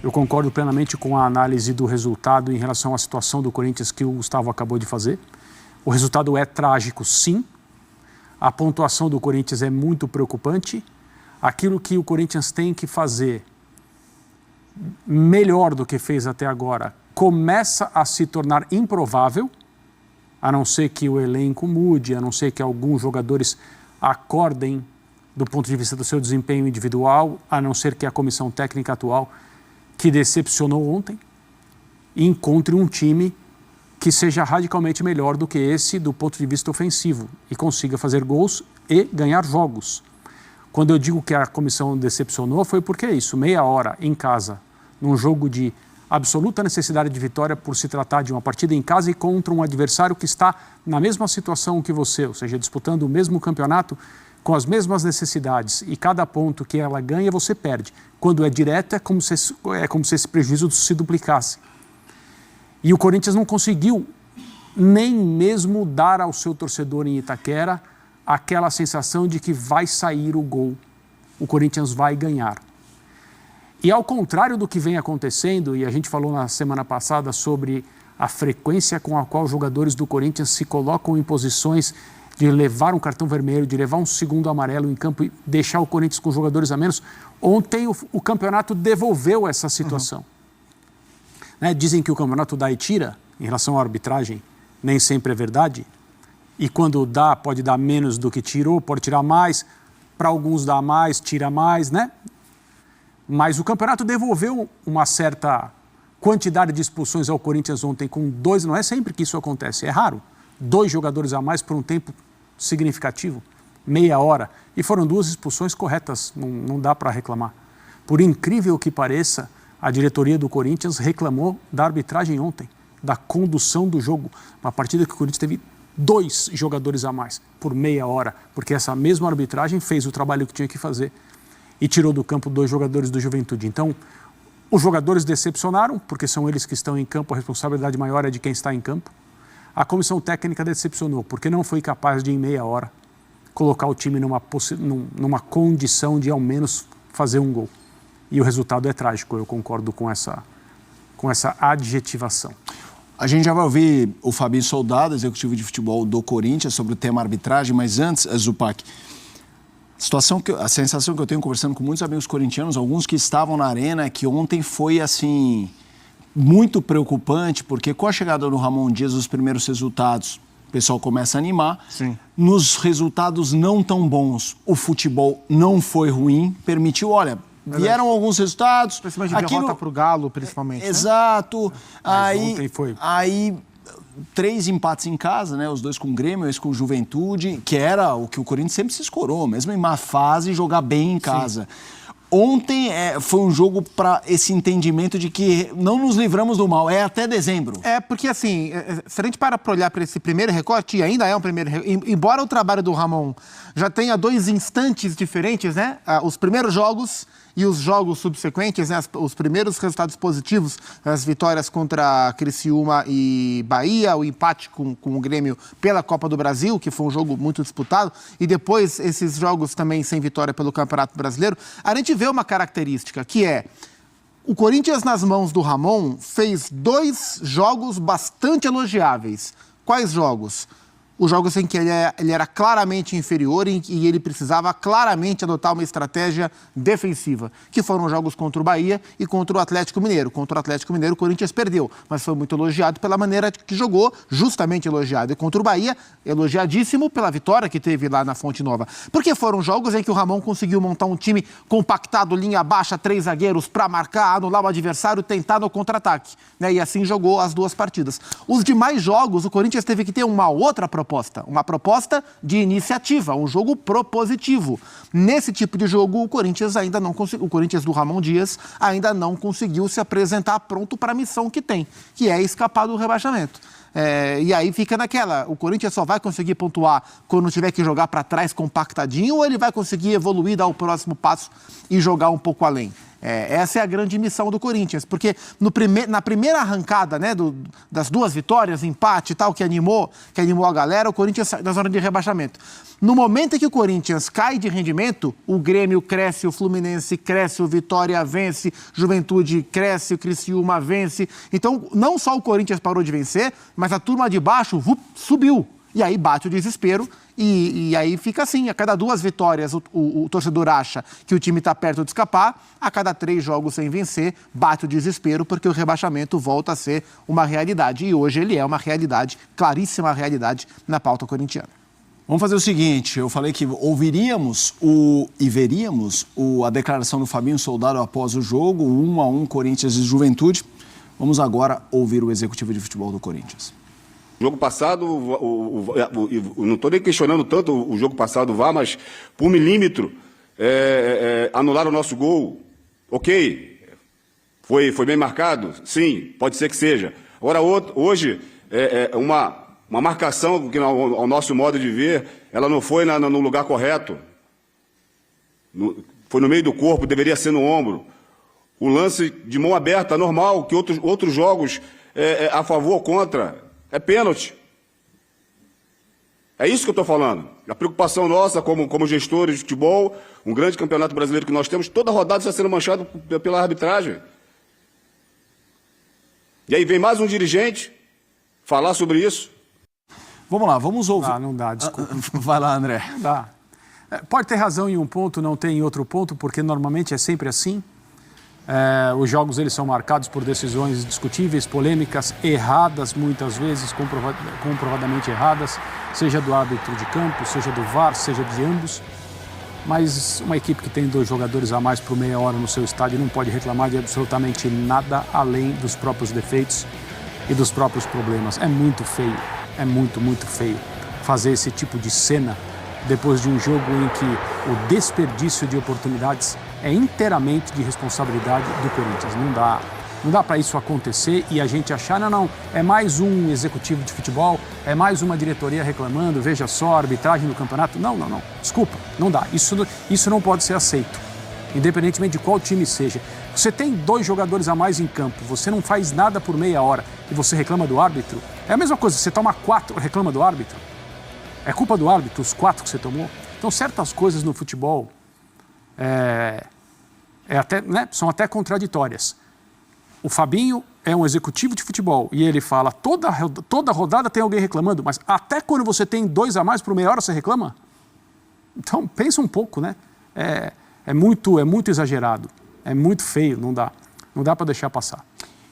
Eu concordo plenamente com a análise do resultado em relação à situação do Corinthians que o Gustavo acabou de fazer. O resultado é trágico, sim. A pontuação do Corinthians é muito preocupante. Aquilo que o Corinthians tem que fazer melhor do que fez até agora começa a se tornar improvável, a não ser que o elenco mude, a não ser que alguns jogadores acordem do ponto de vista do seu desempenho individual, a não ser que a comissão técnica atual, que decepcionou ontem, encontre um time que seja radicalmente melhor do que esse do ponto de vista ofensivo e consiga fazer gols e ganhar jogos. Quando eu digo que a comissão decepcionou, foi porque é isso, meia hora em casa, num jogo de absoluta necessidade de vitória por se tratar de uma partida em casa e contra um adversário que está na mesma situação que você, ou seja, disputando o mesmo campeonato com as mesmas necessidades e cada ponto que ela ganha você perde. Quando é direto é como se esse prejuízo se duplicasse. E o Corinthians não conseguiu nem mesmo dar ao seu torcedor em Itaquera aquela sensação de que vai sair o gol, o Corinthians vai ganhar. E ao contrário do que vem acontecendo, e a gente falou na semana passada sobre a frequência com a qual os jogadores do Corinthians se colocam em posições de levar um cartão vermelho, de levar um segundo amarelo em campo e deixar o Corinthians com jogadores a menos, ontem o campeonato devolveu essa situação. Né? Dizem que o campeonato dá e tira, em relação à arbitragem, nem sempre é verdade. E quando dá, pode dar menos do que tirou, pode tirar mais. Para alguns dá mais, tira mais, né? Mas o campeonato devolveu uma certa quantidade de expulsões ao Corinthians ontem com 2, não é sempre que isso acontece, é raro. 2 jogadores a mais por um tempo significativo, meia hora. E foram 2 expulsões corretas, não dá para reclamar. Por incrível que pareça, a diretoria do Corinthians reclamou da arbitragem ontem, da condução do jogo. Uma partida que o Corinthians teve 2 jogadores a mais por meia hora, porque essa mesma arbitragem fez o trabalho que tinha que fazer e tirou do campo 2 jogadores do Juventude. Então, os jogadores decepcionaram, porque são eles que estão em campo, a responsabilidade maior é de quem está em campo. A comissão técnica decepcionou, porque não foi capaz de, em meia hora, colocar o time numa condição de, ao menos, fazer um gol. E o resultado é trágico, eu concordo com essa adjetivação. A gente já vai ouvir o Fabinho Soldado, executivo de futebol do Corinthians, sobre o tema arbitragem, mas antes, Zupac, a sensação que eu tenho conversando com muitos amigos corintianos, alguns que estavam na arena, é que ontem foi, assim, muito preocupante, porque com a chegada do Ramon Dias, os primeiros resultados, o pessoal começa a animar. Sim. Nos resultados não tão bons, o futebol não foi ruim, permitiu, olha, vieram alguns resultados. Principalmente de derrota para o Galo, principalmente. Exato. Mas ontem foi. Aí 3 empates em casa, né? Os 2 com o Grêmio, esse com o Juventude, que era o que o Corinthians sempre se escorou, mesmo em má fase, jogar bem em casa. Sim. Ontem foi um jogo para esse entendimento de que não nos livramos do mal, é até dezembro. Porque assim, se a gente para olhar para esse primeiro recorte, e ainda é um primeiro recorte, embora o trabalho do Ramon já tenha 2 instantes diferentes, né? Os primeiros jogos e os jogos subsequentes, né? Os primeiros resultados positivos, as vitórias contra Criciúma e Bahia, o empate com o Grêmio pela Copa do Brasil, que foi um jogo muito disputado, e depois esses jogos também sem vitória pelo Campeonato Brasileiro, a gente vê uma característica que é o Corinthians nas mãos do Ramon fez 2 jogos bastante elogiáveis. Quais jogos? Os jogos em que ele era claramente inferior e ele precisava claramente adotar uma estratégia defensiva, que foram os jogos contra o Bahia e contra o Atlético Mineiro. Contra o Atlético Mineiro, o Corinthians perdeu, mas foi muito elogiado pela maneira que jogou, justamente elogiado. E contra o Bahia, elogiadíssimo pela vitória que teve lá na Fonte Nova. Porque foram jogos em que o Ramon conseguiu montar um time compactado, linha baixa, 3 zagueiros para marcar, anular o adversário, tentar no contra-ataque, né? E assim jogou as 2 partidas. Os demais jogos, o Corinthians teve que ter uma outra proposta. Uma proposta de iniciativa, um jogo propositivo. Nesse tipo de jogo, o Corinthians ainda não conseguiu, o Corinthians do Ramon Dias ainda não conseguiu se apresentar pronto para a missão que tem, que é escapar do rebaixamento. E aí fica naquela, o Corinthians só vai conseguir pontuar quando tiver que jogar para trás compactadinho, ou ele vai conseguir evoluir, dar o próximo passo e jogar um pouco além? Essa é a grande missão do Corinthians, porque na primeira arrancada, né, das 2 vitórias, empate e tal, que animou a galera, o Corinthians saiu da zona de rebaixamento. No momento em que o Corinthians cai de rendimento, o Grêmio cresce, o Fluminense cresce, o Vitória vence, Juventude cresce, o Criciúma vence. Então, não só o Corinthians parou de vencer, mas a turma de baixo subiu. E aí bate o desespero e aí fica assim. A cada 2 vitórias o torcedor acha que o time está perto de escapar. A cada 3 jogos sem vencer, bate o desespero porque o rebaixamento volta a ser uma realidade. E hoje ele é uma realidade, claríssima realidade na pauta corintiana. Vamos fazer o seguinte, eu falei que ouviríamos e veríamos a declaração do Fabinho Soldado após o jogo, 1-1 Corinthians e Juventude. Vamos agora ouvir o executivo de futebol do Corinthians. Jogo passado, não estou nem questionando tanto o jogo passado do VAR, mas por milímetro anularam o nosso gol. Ok, foi bem marcado? Sim, pode ser que seja. Agora, hoje, uma marcação que, ao nosso modo de ver, ela não foi no lugar correto. Foi no meio do corpo, deveria ser no ombro. O lance de mão aberta, normal, que outros jogos a favor ou contra. É pênalti. É isso que eu estou falando. A preocupação nossa como gestores de futebol, um grande campeonato brasileiro que nós temos, toda rodada está sendo manchado pela arbitragem. E aí vem mais um dirigente falar sobre isso. Vamos lá, vamos ouvir. Não dá, desculpa. Vai lá, André. Não dá. Pode ter razão em um ponto, não tem em outro ponto, porque normalmente é sempre assim. Os jogos eles são marcados por decisões discutíveis, polêmicas, erradas muitas vezes, comprovadamente erradas, seja do árbitro de campo, seja do VAR, seja de ambos. Mas uma equipe que tem 2 jogadores a mais por meia hora no seu estádio não pode reclamar de absolutamente nada além dos próprios defeitos e dos próprios problemas. É muito feio, é muito, muito feio fazer esse tipo de cena depois de um jogo em que o desperdício de oportunidades é inteiramente de responsabilidade do Corinthians. Não dá para isso acontecer e a gente achar, não, é mais um executivo de futebol, é mais uma diretoria reclamando, veja só, a arbitragem do campeonato. Não, desculpa, não dá. Isso não pode ser aceito, independentemente de qual time seja. Você tem 2 jogadores a mais em campo, você não faz nada por meia hora e você reclama do árbitro. É a mesma coisa, você toma 4, reclama do árbitro. É culpa do árbitro, os 4 que você tomou. Então, certas coisas no futebol são até contraditórias. O Fabinho é um executivo de futebol e ele fala, toda rodada tem alguém reclamando, mas até quando você tem 2 a mais por meia hora, você reclama? Então, pensa um pouco, né? É muito exagerado, é muito feio, não dá para deixar passar.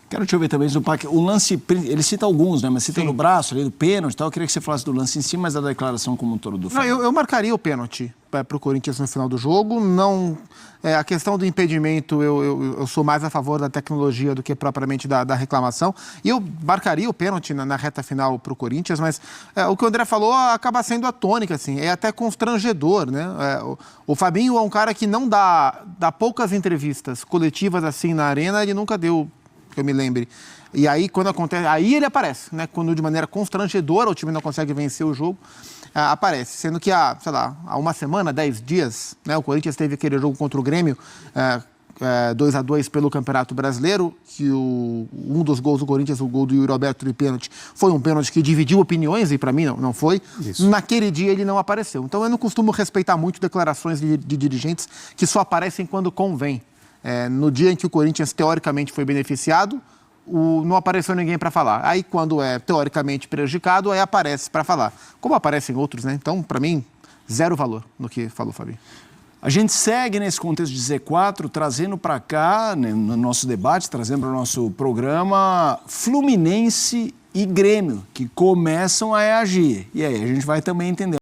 Quero te ouvir também, Zupac, o lance, ele cita alguns, né? Mas cita no braço, ali do pênalti e tal. Eu queria que você falasse do lance em si, mas da declaração como um todo do Fabinho. Eu marcaria o pênalti para o Corinthians no final do jogo. Não, a questão do impedimento, eu sou mais a favor da tecnologia do que propriamente da reclamação. E eu marcaria o pênalti na reta final para o Corinthians, mas o que o André falou acaba sendo a tônica, assim, é até constrangedor, né? O Fabinho é um cara que não dá poucas entrevistas coletivas assim na arena, ele nunca deu, que eu me lembre. E aí, quando acontece, aí ele aparece, né? Quando de maneira constrangedora o time não consegue vencer o jogo, aparece. Sendo que há 1 semana, 10 dias, né? O Corinthians teve aquele jogo contra o Grêmio, 2-2 pelo Campeonato Brasileiro, que um dos gols do Corinthians, o gol do Yuri Alberto de pênalti, foi um pênalti que dividiu opiniões, e para mim não foi. Isso. Naquele dia ele não apareceu. Então eu não costumo respeitar muito declarações de dirigentes que só aparecem quando convém. No dia em que o Corinthians teoricamente foi beneficiado, não apareceu ninguém para falar. Aí quando é teoricamente prejudicado, aí aparece para falar. Como aparecem outros, né? Então, para mim, 0 valor no que falou o Fabinho. A gente segue nesse contexto de Z4, trazendo para cá, né, no nosso debate, trazendo para o nosso programa, Fluminense e Grêmio, que começam a reagir. E aí a gente vai também entender